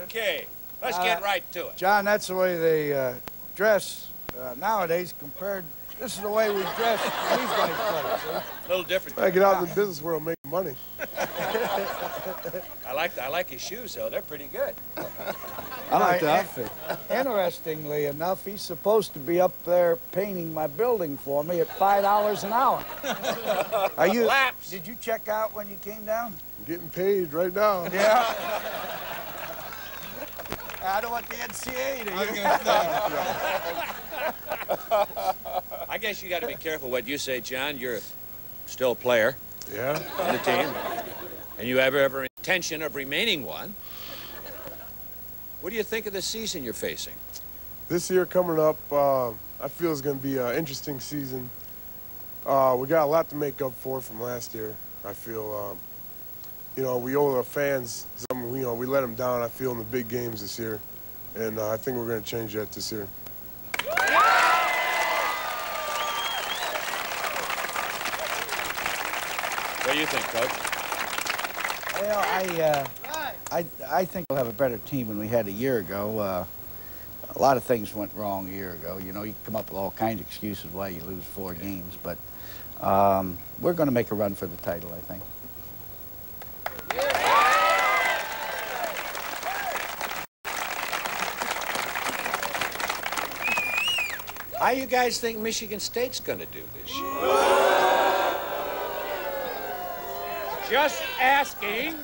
Okay, let's get right to it. John, that's the way they dress nowadays compared. This is the way we dress when these guys play. See? A little different. I get out in the business world and make money. I like his shoes, though. They're pretty good. I like the outfit. Interestingly enough, he's supposed to be up there painting my building for me at $5 an hour. Are you? Laps. Did you check out when you came down? I'm getting paid right now. Yeah. I don't want the NCAA to. I guess you got to be careful what you say, John. You're still a player. Yeah. On the team. And you have every intention of remaining one. What do you think of the season you're facing? This year coming up, I feel it's going to be an interesting season. We got a lot to make up for from last year. I feel, you know, we owe our fans something. You know, we let them down, I feel, in the big games this year. And I think we're going to change that this year. What do you think, Coach? Well, I think we'll have a better team than we had a year ago. A lot of things went wrong a year ago. You know, you come up with all kinds of excuses why you lose 4 games, but we're going to make a run for the title, I think. How you guys think Michigan State's going to do this year? Just asking.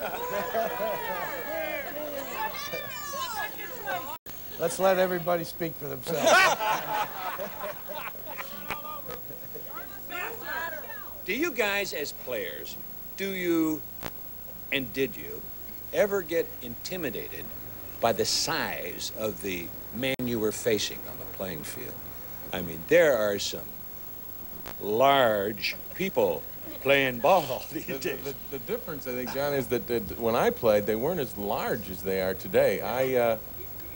Let's let everybody speak for themselves. Do you guys, as players, did you ever get intimidated by the size of the man you were facing on the playing field? I mean, there are some large people playing ball these days. The difference, I think, John, is that when I played, they weren't as large as they are today.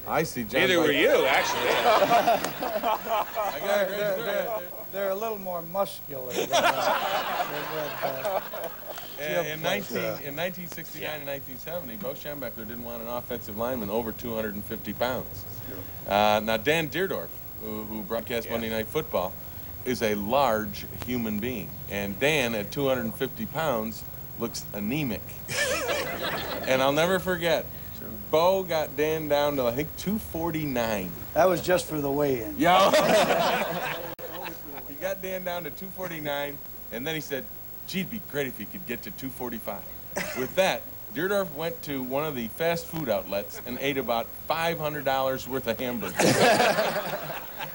I see John. Neither were you, actually. They're a little more muscular. In 1969 and 1970, Bo Schembechler didn't want an offensive lineman over 250 pounds. Now, Dan Deerdorf, who broadcast Monday Night Football, is a large human being. And Dan, at 250 pounds, looks anemic. And I'll never forget, Bo got Dan down to, I think, 249. That was just for the weigh-in. Yeah. He got Dan down to 249, and then he said, gee, it'd be great if he could get to 245. With that, Deerdorf went to one of the fast food outlets and ate about $500 worth of hamburgers.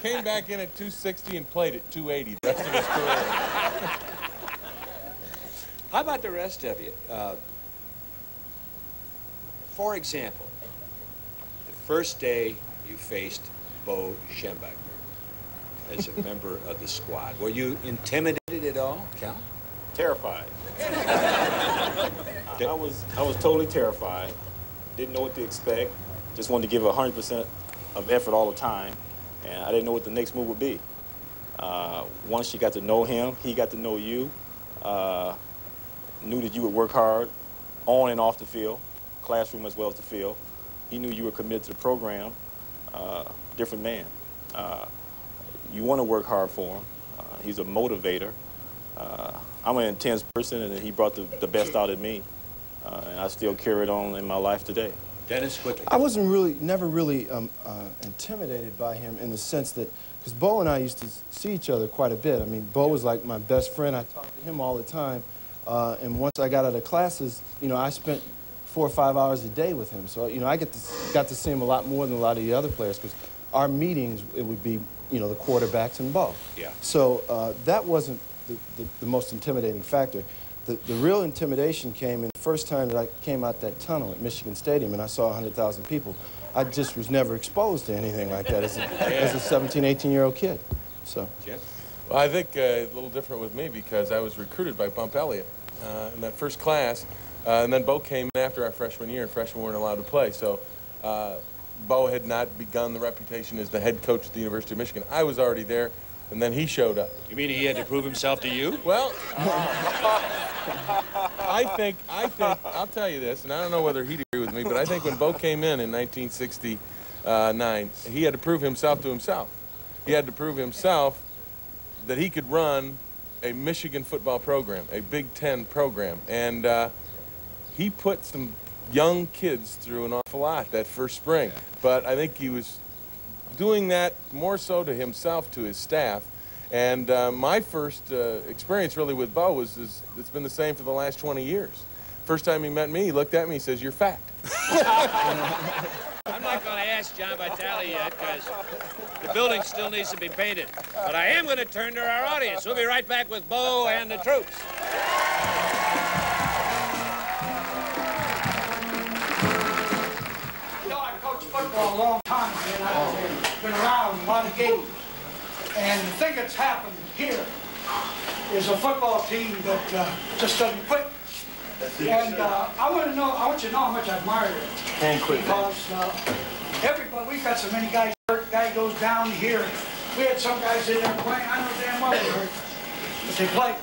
Came back in at 260 and played at 280 the rest of his career. How about the rest of you? For example, the first day you faced Bo Schembechler as a member of the squad, were you intimidated at all, Cal? Terrified. I was totally terrified. Didn't know what to expect. Just wanted to give 100% of effort all the time, and I didn't know what the next move would be. Once you got to know him, he got to know you. Knew that you would work hard on and off the field, classroom as well as the field. He knew you were committed to the program. Different man. You want to work hard for him. He's a motivator. I'm an intense person, and he brought the best out of me, and I still carry it on in my life today. Dennis, quickly. I wasn't never really intimidated by him in the sense that, because Bo and I used to see each other quite a bit. I mean, Bo was like my best friend. I talked to him all the time, and once I got out of classes, you know, I spent 4 or 5 hours a day with him. So, you know, I got to see him a lot more than a lot of the other players, because our meetings, it would be, you know, the quarterbacks and Bo. Yeah. So that wasn't the most intimidating factor. The real intimidation came in the first time that I came out that tunnel at Michigan Stadium and I saw 100,000 people. I just was never exposed to anything like that as a 17, 18-year-old kid. So. Jeff? Well, I think a little different with me because I was recruited by Bump Elliott in that first class, and then Bo came in after our freshman year, and freshmen weren't allowed to play. So Bo had not begun the reputation as the head coach at the University of Michigan. I was already there. And then he showed up. You mean he had to prove himself to you? Well, I think, I'll tell you this, and I don't know whether he'd agree with me, but I think when Bo came in 1969, he had to prove himself to himself. He had to prove himself that he could run a Michigan football program, a Big Ten program. And he put some young kids through an awful lot that first spring. But I think he was doing that more so to himself, to his staff. And my first experience really with Bo it's been the same for the last 20 years. First time he met me, he looked at me, he says, "You're fat." I'm not going to ask John Vitale yet because the building still needs to be painted. But I am going to turn to our audience. We'll be right back with Bo and the troops. You know, I coached football a long time, and I've been around a lot of games. And the thing that's happened here is a football team that just doesn't quit. And I want you to know how much I admire it. Can't quit. Because everybody, we've got so many guys hurt. Guy goes down here. We had some guys in there playing. I know damn well they hurt, but they played.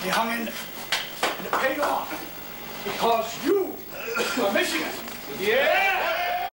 They hung in there, and it paid off because you are Michigan. Yeah.